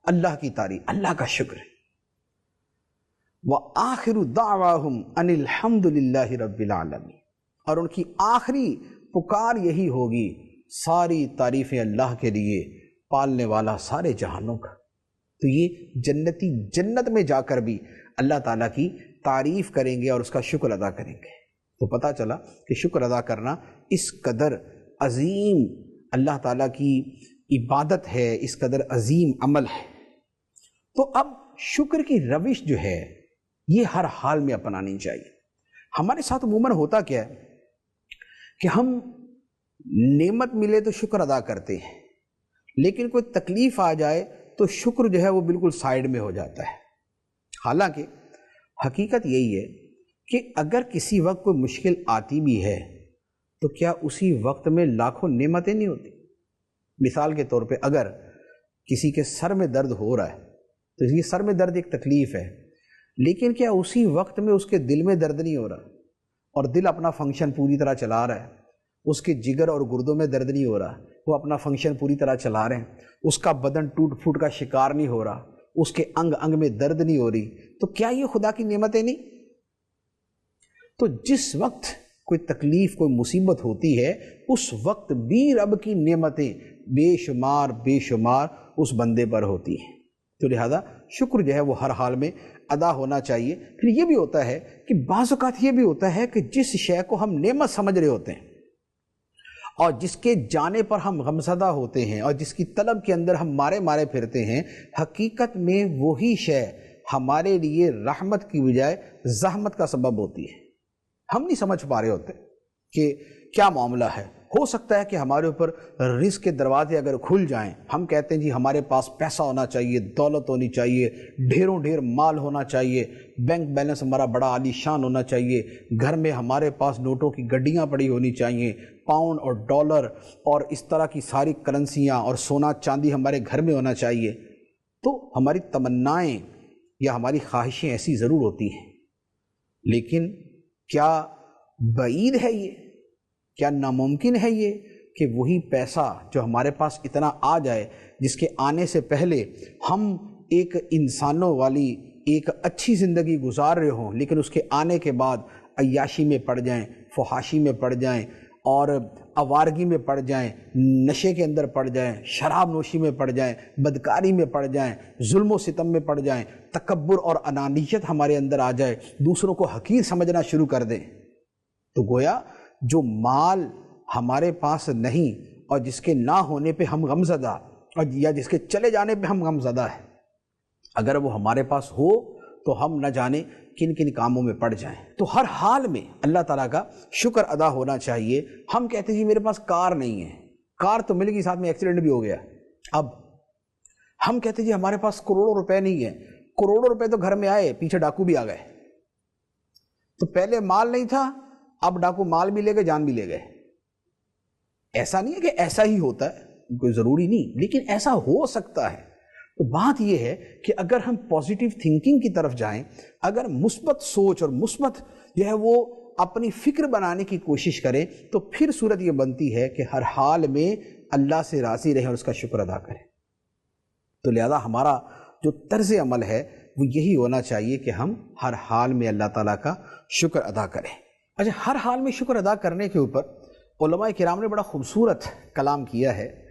اللہ کی تعریف، اللہ کا شکر۔ وآخر دعواہم ان الحمد للہ رب العالمین، اور ان کی آخری پکار یہی ہوگی ساری تعریفیں اللہ کے لیے، پالنے والا سارے جہانوں کا۔ تو یہ جنتی جنت میں جا کر بھی اللہ تعالیٰ کی تعریف کریں گے اور اس کا شکر ادا کریں گے۔ تو پتہ چلا کہ شکر ادا کرنا اس قدر عظیم اللہ تعالیٰ کی عبادت ہے، اس قدر عظیم عمل ہے۔ تو اب شکر کی روش جو ہے یہ ہر حال میں اپنانی چاہیے۔ ہمارے ساتھ عموماً ہوتا کیا ہے کہ ہم نعمت ملے تو شکر ادا کرتے ہیں، لیکن کوئی تکلیف آ جائے تو شکر جو ہے وہ بالکل سائیڈ میں ہو جاتا ہے۔ حالانکہ حقیقت یہی ہے کہ اگر کسی وقت کوئی مشکل آتی بھی ہے تو کیا اسی وقت میں لاکھوں نعمتیں نہیں ہوتی؟ مثال کے طور پہ اگر کسی کے سر میں درد ہو رہا ہے تو یہ سر میں درد ایک تکلیف ہے، لیکن کیا اسی وقت میں اس کے دل میں درد نہیں ہو رہا اور دل اپنا فنکشن پوری طرح چلا رہا ہے؟ اس کے جگر اور گردوں میں درد نہیں ہو رہا، وہ اپنا فنکشن پوری طرح چلا رہے ہیں، اس کا بدن ٹوٹ پھوٹ کا شکار نہیں ہو رہا، اس کے انگ انگ میں درد نہیں ہو رہی، تو کیا یہ خدا کی نعمتیں نہیں؟ تو جس وقت کوئی تکلیف کوئی مصیبت ہوتی ہے اس وقت بھی رب کی نعمتیں بے شمار اس بندے پر ہوتی ہیں۔ تو لہذا شکر جو ہے وہ ہر حال میں ادا ہونا چاہیے۔ پھر یہ بھی ہوتا ہے کہ بعض اوقات یہ بھی ہوتا ہے کہ جس شے کو ہم نعمت سمجھ رہے ہوتے ہیں اور جس کے جانے پر ہم غمزدہ ہوتے ہیں اور جس کی طلب کے اندر ہم مارے پھرتے ہیں، حقیقت میں وہی شے ہمارے لیے رحمت کی بجائے زحمت کا سبب ہوتی ہے۔ ہم نہیں سمجھ پا رہے ہوتے کہ کیا معاملہ ہے۔ ہو سکتا ہے کہ ہمارے اوپر رزق کے دروازے اگر کھل جائیں، ہم کہتے ہیں جی ہمارے پاس پیسہ ہونا چاہیے، دولت ہونی چاہیے، ڈھیر مال ہونا چاہیے، بینک بیلنس ہمارا بڑا عالی شان ہونا چاہیے، گھر میں ہمارے پاس نوٹوں کی گڈیاں پڑی ہونی چاہیے، پاؤنڈ اور ڈالر اور اس طرح کی ساری کرنسیاں اور سونا چاندی ہمارے گھر میں ہونا چاہیے، تو ہماری تمنائیں یا ہماری خواہشیں ایسی ضرور ہوتی ہیں، لیکن کیا بعید ہے یہ، کیا ناممکن ہے یہ کہ وہی پیسہ جو ہمارے پاس اتنا آ جائے، جس کے آنے سے پہلے ہم ایک انسانوں والی ایک اچھی زندگی گزار رہے ہوں، لیکن اس کے آنے کے بعد عیاشی میں پڑ جائیں، فحاشی میں پڑ جائیں اور آوارگی میں پڑ جائیں، نشے کے اندر پڑ جائیں، شراب نوشی میں پڑ جائیں، بدکاری میں پڑ جائیں، ظلم و ستم میں پڑ جائیں، تکبر اور انانیت ہمارے اندر آ جائے، دوسروں کو حقیر سمجھنا شروع کر دیں، تو گویا جو مال ہمارے پاس نہیں اور جس کے نہ ہونے پہ ہم غمزدہ اور یا جس کے چلے جانے پہ ہم غمزدہ ہیں، اگر وہ ہمارے پاس ہو تو ہم نہ جانے کن کن کاموں میں پڑ جائیں۔ تو ہر حال میں اللہ تعالیٰ کا شکر ادا ہونا چاہیے۔ ہم کہتے ہیں جی میرے پاس کار نہیں ہے، کار تو مل گئی، ساتھ میں ایکسیڈنٹ بھی ہو گیا۔ اب ہم کہتے ہیں جی ہمارے پاس کروڑوں روپے نہیں ہیں، کروڑوں روپے تو گھر میں آئے، پیچھے ڈاکو بھی آ گئے۔ تو پہلے مال نہیں تھا، اب ڈاکو مال بھی لے گئے، جان بھی لے گئے۔ ایسا نہیں ہے کہ ایسا ہی ہوتا ہے، کوئی ضروری نہیں، لیکن ایسا ہو سکتا ہے۔ تو بات یہ ہے کہ اگر ہم پازیٹیو تھنکنگ کی طرف جائیں، اگر مثبت سوچ اور مثبت جو ہے وہ اپنی فکر بنانے کی کوشش کریں، تو پھر صورت یہ بنتی ہے کہ ہر حال میں اللہ سے راضی رہیں اور اس کا شکر ادا کریں۔ تو لہذا ہمارا جو طرز عمل ہے وہ یہی ہونا چاہیے کہ ہم ہر حال میں اللہ تعالیٰ کا شکر ادا کریں۔ اچھا، ہر حال میں شکر ادا کرنے کے اوپر علماء کرام نے بڑا خوبصورت کلام کیا ہے۔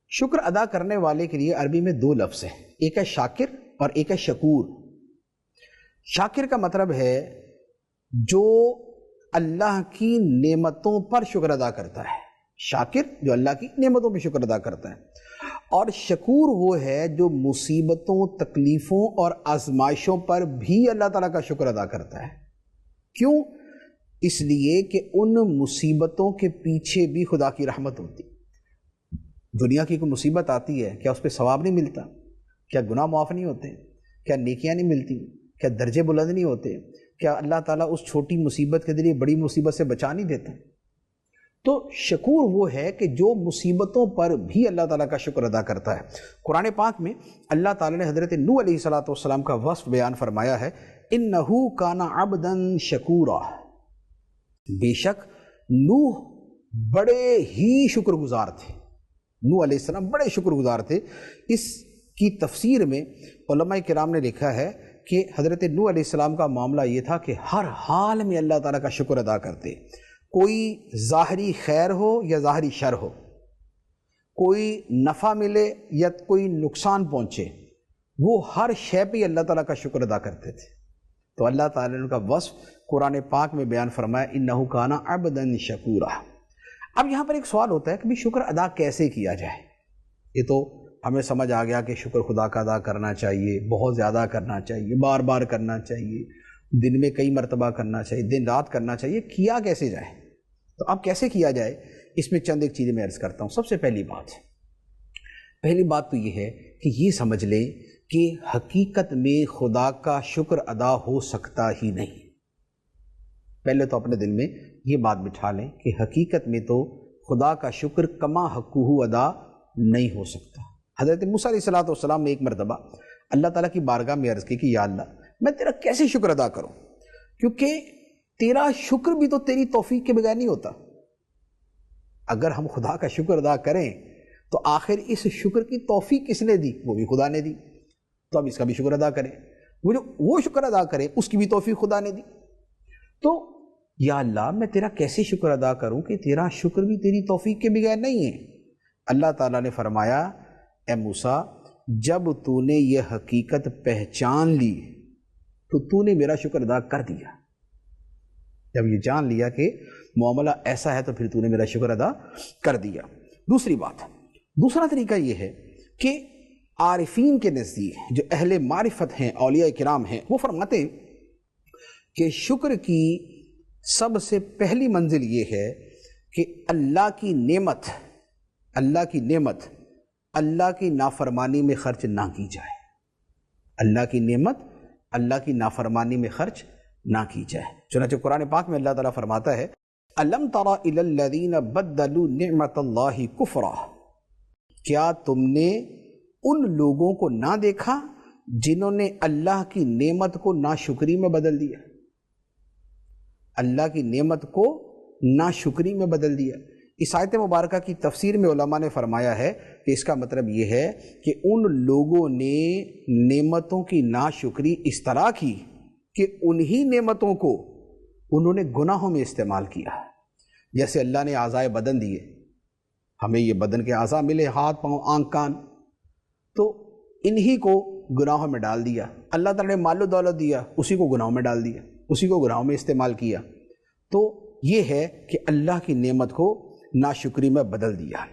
شکر ادا کرنے والے کے لیے عربی میں دو لفظ ہیں، ایک ہے شاکر اور ایک ہے شکور۔ شاکر کا مطلب ہے جو اللہ کی نعمتوں پر شکر ادا کرتا ہے، شاکر جو اللہ کی نعمتوں پر شکر ادا کرتا ہے، اور شکور وہ ہے جو مصیبتوں، تکلیفوں اور آزمائشوں پر بھی اللہ تعالیٰ کا شکر ادا کرتا ہے۔ کیوں؟ اس لیے کہ ان مصیبتوں کے پیچھے بھی خدا کی رحمت ہوتی۔ دنیا کی کوئی مصیبت آتی ہے، کیا اس پہ ثواب نہیں ملتا؟ کیا گناہ معاف نہیں ہوتے؟ کیا نیکیاں نہیں ملتی؟ کیا درجے بلند نہیں ہوتے؟ کیا اللہ تعالیٰ اس چھوٹی مصیبت کے ذریعے بڑی مصیبت سے بچا نہیں دیتا؟ تو شکور وہ ہے کہ جو مصیبتوں پر بھی اللہ تعالیٰ کا شکر ادا کرتا ہے۔ قرآن پاک میں اللہ تعالیٰ نے حضرت نوح علیہ السلام کا وصف بیان فرمایا ہے، اِنَّهُ كَانَ عَبْدًا شَكُورًا، بے شک نوح بڑے ہی شکر گزار تھے۔ نوح علیہ السلام بڑے شکر گزار تھے۔ اس کی تفسیر میں علماء کرام نے لکھا ہے کہ حضرت نوح علیہ السلام کا معاملہ یہ تھا کہ ہر حال میں اللہ تعالیٰ کا شکر ادا کرتے، کوئی ظاہری خیر ہو یا ظاہری شر ہو، کوئی نفع ملے یا کوئی نقصان پہنچے، وہ ہر شے پہ اللہ تعالیٰ کا شکر ادا کرتے تھے۔ تو اللہ تعالیٰ نے ان کا وصف قرآن پاک میں بیان فرمایا، اِنَّهُ كَانَ عَبْدًا شَكُورًا۔ اب یہاں پر ایک سوال ہوتا ہے کہ بھی شکر ادا کیسے کیا جائے؟ یہ تو ہمیں سمجھ آ گیا کہ شکر خدا کا ادا کرنا چاہیے، بہت زیادہ کرنا چاہیے، بار بار کرنا چاہیے، دن میں کئی مرتبہ کرنا چاہیے، دن رات کرنا چاہیے۔ کیا کیسے جائے؟ تو اب کیسے کیا جائے، اس میں چند ایک چیزیں میں عرض کرتا ہوں۔ سب سے پہلی بات تو یہ ہے کہ یہ سمجھ لیں کہ حقیقت میں خدا کا شکر ادا ہو سکتا ہی نہیں۔ پہلے تو اپنے دل میں یہ بات بٹھا لیں کہ حقیقت میں تو خدا کا شکر کما حقہ ادا نہیں ہو سکتا۔ حضرت موسیٰ علیہ السلام نے ایک مرتبہ اللہ تعالیٰ کی بارگاہ میں عرض کی کہ یا اللہ، میں تیرا کیسے شکر ادا کروں، کیونکہ تیرا شکر بھی تو تیری توفیق کے بغیر نہیں ہوتا۔ اگر ہم خدا کا شکر ادا کریں تو آخر اس شکر کی توفیق کس نے دی؟ وہ بھی خدا نے دی، تو اب اس کا بھی شکر ادا کریں۔ وہ شکر ادا کرے، اس کی بھی توفیق خدا نے دی۔ تو یا اللہ، میں تیرا کیسے شکر ادا کروں کہ تیرا شکر بھی تیری توفیق کے بغیر نہیں ہے؟ اللہ تعالیٰ نے فرمایا، اے موسیٰ، جب تو نے یہ حقیقت پہچان لی تو تو نے میرا شکر ادا کر دیا۔ جب یہ جان لیا کہ معاملہ ایسا ہے تو پھر تو نے میرا شکر ادا کر دیا۔ دوسرا طریقہ یہ ہے کہ عارفین کے نزدیک جو اہل معرفت ہیں، اولیاء کرام ہیں، وہ فرماتے ہیں کہ شکر کی سب سے پہلی منزل یہ ہے کہ اللہ کی نعمت اللہ کی نافرمانی میں خرچ نہ کی جائے۔ اللہ کی نعمت اللہ کی نافرمانی میں خرچ نہ کی جائے۔ چنانچہ قرآن پاک میں اللہ تعالیٰ فرماتا ہے الم تر الی الذین بدلوا نعمت اللہ کفرا، کیا تم نے ان لوگوں کو نہ دیکھا جنہوں نے اللہ کی نعمت کو ناشکری میں بدل دیا؟ اللہ کی نعمت کو ناشکری میں بدل دیا۔ اس آیت مبارکہ کی تفسیر میں علماء نے فرمایا ہے کہ اس کا مطلب یہ ہے کہ ان لوگوں نے نعمتوں کی ناشکری اس طرح کی کہ انہی نعمتوں کو انہوں نے گناہوں میں استعمال کیا۔ جیسے اللہ نے اعضائے بدن دیے، ہمیں یہ بدن کے اعضاء ملے، ہاتھ پاؤں آنکھ کان، تو انہی کو گناہوں میں ڈال دیا۔ اللہ تعالیٰ نے مال و دولت دیا، اسی کو گناہوں میں ڈال دیا، اسی کو گناہوں میں استعمال کیا۔ تو یہ ہے کہ اللہ کی نعمت کو ناشکری میں بدل دیا۔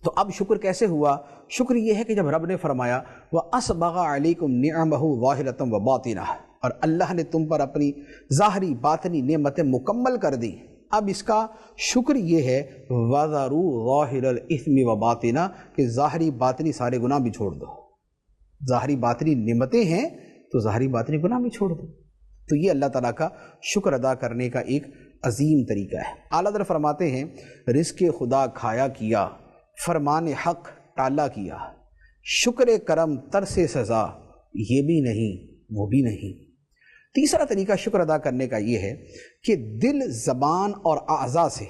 تو اب شکر کیسے ہوا؟ شکر یہ ہے کہ جب رب نے فرمایا وَأَسْبَغَ عَلَيْكُمْ نِعَمَهُ ظَاهِرَةً وَبَاطِنَةً، اور اللہ نے تم پر اپنی ظاہری باطنی نعمتیں مکمل کر دی، اب اس کا شکر یہ ہے وَذَرُوا ظَاهِرَ الْإِثْمِ وَبَاطِنَةً، کہ ظاہری باطنی سارے گناہ بھی چھوڑ دو۔ ظاہری باطنی نعمتیں ہیں تو ظاہری باطنی گناہ بھی چھوڑ دو۔ تو یہ اللہ تعالیٰ کا شکر ادا کرنے کا ایک عظیم طریقہ ہے۔ اعلیٰ حضرت فرماتے ہیں رزق خدا کھایا کیا، فرمان حق ٹالا کیا، شکر کرم ترس سزا یہ بھی نہیں وہ بھی نہیں۔ تیسرا طریقہ شکر ادا کرنے کا یہ ہے کہ دل، زبان اور اعضاء سے،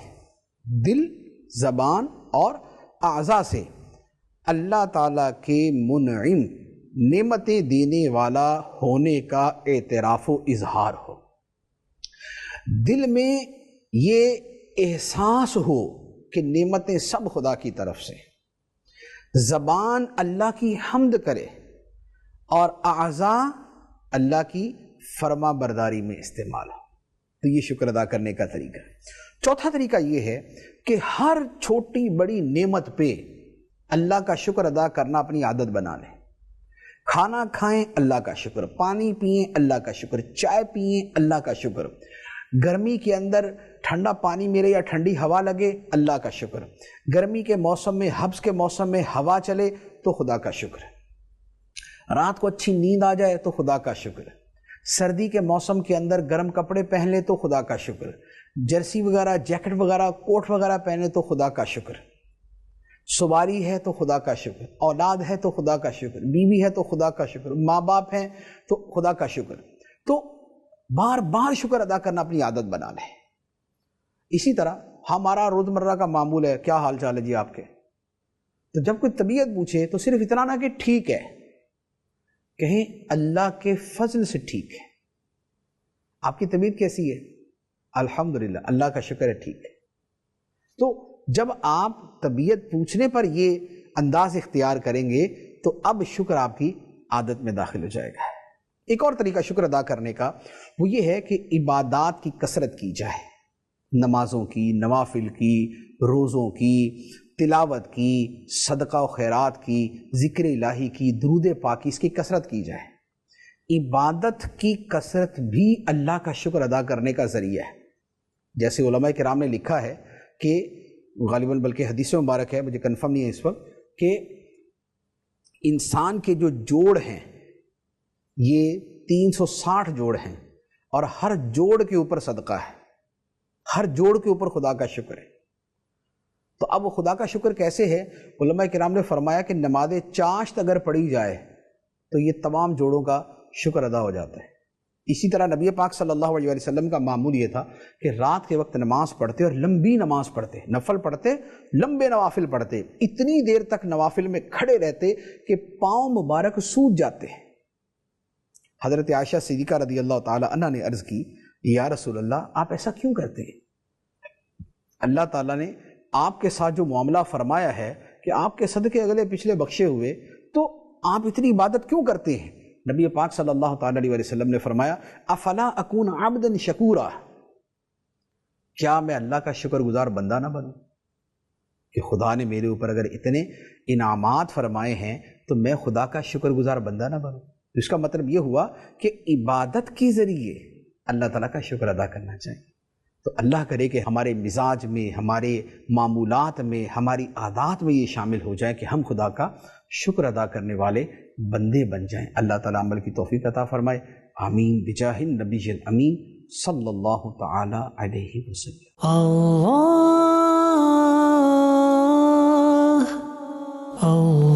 دل، زبان اور اعضاء سے اللہ تعالیٰ کے منعم، نعمتیں دینے والا ہونے کا اعتراف و اظہار ہو۔ دل میں یہ احساس ہو کہ نعمتیں سب خدا کی طرف سے، زبان اللہ کی حمد کرے اور اعضاء اللہ کی فرما برداری میں استعمال ہو۔ تو یہ شکر ادا کرنے کا طریقہ ہے۔ چوتھا طریقہ یہ ہے کہ ہر چھوٹی بڑی نعمت پہ اللہ کا شکر ادا کرنا اپنی عادت بنا لیں۔ کھانا کھائیں اللہ کا شکر، پانی پئیں اللہ کا شکر، چائے پئیں اللہ کا شکر، گرمی کے اندر ٹھنڈا پانی ملے یا ٹھنڈی ہوا لگے اللہ کا شکر، گرمی کے موسم میں، حبس کے موسم میں ہوا چلے تو خدا کا شکر، رات کو اچھی نیند آ جائے تو خدا کا شکر، سردی کے موسم کے اندر گرم کپڑے پہن لے تو خدا کا شکر، جرسی وغیرہ، جیکٹ وغیرہ، کوٹ وغیرہ پہنے تو خدا کا شکر، سواری ہے تو خدا کا شکر، اولاد ہے تو خدا کا شکر، بیوی ہے تو خدا کا شکر، ماں باپ ہیں تو خدا کا شکر۔ تو بار بار شکر ادا کرنا اپنی عادت بنا لیں۔ اسی طرح ہمارا روزمرہ کا معمول ہے، کیا حال چال ہے جی آپ کے؟ تو جب کوئی طبیعت پوچھے تو صرف اتنا نہ کہ ٹھیک ہے، کہیں اللہ کے فضل سے ٹھیک ہے۔ آپ کی طبیعت کیسی ہے؟ الحمدللہ، اللہ کا شکر ہے ٹھیک ہے۔ تو جب آپ طبیعت پوچھنے پر یہ انداز اختیار کریں گے تو اب شکر آپ کی عادت میں داخل ہو جائے گا۔ ایک اور طریقہ شکر ادا کرنے کا وہ یہ ہے کہ عبادات کی کثرت کی جائے، نمازوں کی، نوافل کی، روزوں کی، تلاوت کی، صدقہ و خیرات کی، ذکر الہی کی، درود پاک کی، اس کی کثرت کی جائے۔ عبادت کی کثرت بھی اللہ کا شکر ادا کرنے کا ذریعہ ہے۔ جیسے علماء کرام نے لکھا ہے کہ غالباً بلکہ حدیث مبارک ہے، مجھے کنفرم نہیں ہے اس وقت، کہ انسان کے جو جوڑ ہیں یہ 360 جوڑ ہیں، اور ہر جوڑ کے اوپر صدقہ ہے، ہر جوڑ کے اوپر خدا کا شکر ہے۔ تو اب وہ خدا کا شکر کیسے ہے؟ علماء کرام نے فرمایا کہ نماز چاشت اگر پڑھی جائے تو یہ تمام جوڑوں کا شکر ادا ہو جاتا ہے۔ اسی طرح نبی پاک صلی اللہ علیہ وسلم کا معمول یہ تھا کہ رات کے وقت نماز پڑھتے اور لمبی نماز پڑھتے، نفل پڑھتے، لمبے نوافل پڑھتے، اتنی دیر تک نوافل میں کھڑے رہتے کہ پاؤں مبارک سوج جاتے ہیں۔ حضرت عائشہ صدیقہ رضی اللہ تعالی عنہ نے عرض کی، یا رسول اللہ آپ ایسا کیوں کرتے ہیں؟ اللہ تعالیٰ نے آپ کے ساتھ جو معاملہ فرمایا ہے کہ آپ کے صدقے اگلے پچھلے بخشے ہوئے، تو آپ اتنی عبادت کیوں کرتے ہیں؟ نبی پاک صلی اللہ تعالیٰ علیہ وسلم نے فرمایا افلا اکون عبدا شکورا، کیا میں اللہ کا شکر گزار بندہ نہ بنوں؟ کہ خدا نے میرے اوپر اگر اتنے انعامات فرمائے ہیں تو میں خدا کا شکر گزار بندہ نہ بنوں؟ تو اس کا مطلب یہ ہوا کہ عبادت کے ذریعے اللہ تعالیٰ کا شکر ادا کرنا چاہیے۔ تو اللہ کرے کہ ہمارے مزاج میں، ہمارے معمولات میں، ہماری عادات میں یہ شامل ہو جائے کہ ہم خدا کا شکر ادا کرنے والے بندے بن جائیں۔ اللہ تعالیٰ عمل کی توفیق عطا فرمائے، آمین بجاہ النبی الامین صلی اللہ تعالی علیہ وسلم۔ اللہ اللہ